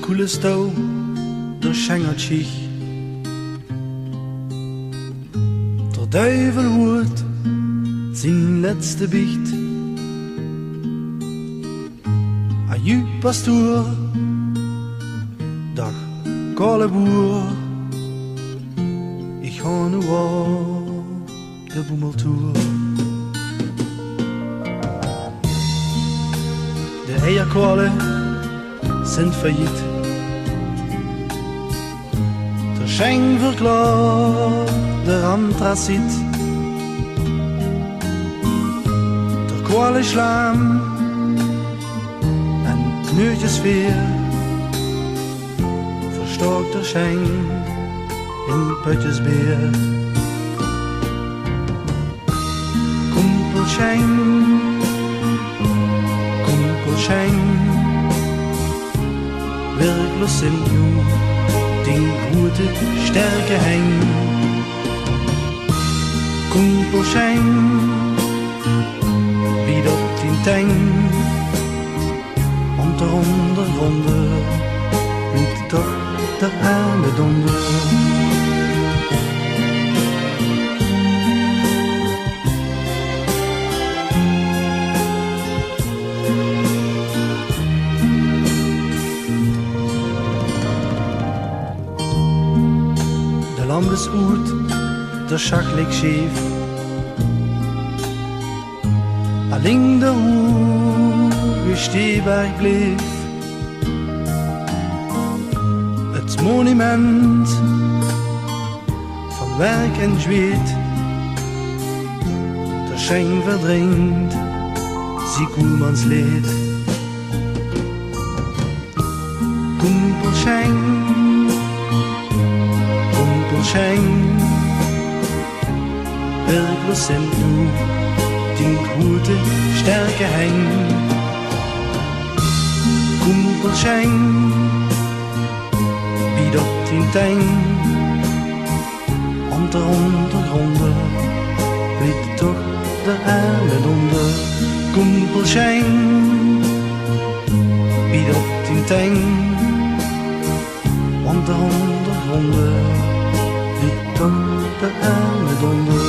koele stouw, der schengert zich. Der duivel hoort zijn letzte biecht. Aju pastoor, dag kale boer. Ik ga nu op de boemeltoer. De eierkolen sind failliet. Der Schenk verklaart, der Anthrazit. Der kolenslaam en kneutjesveer. Verstockt der Schenk in Putjesbeer. Kumpelschenk, Kumpelschenk, werklos sind nu den gute Stärke häng. Kumpelschenk, wie dort in Teng, und der Runde liegt doch der arme Donder. Der Lamp ist ut, der Schach liegt schief. Alleen der Ruhe Stehberg blieb. Het monument van werk en zweet. Der Schenk verdringt sie Koelmans leed. Kumpelschenk, Kumpelschenk, werklos sind nu die gute Stärke häng. Kumpelschenk, wie dort in Teng, und der Untergrunde liegt doch der arme Donder. Kumpelschenk, wie dort in Teng, und der Untergrunde liegt doch der arme Donder.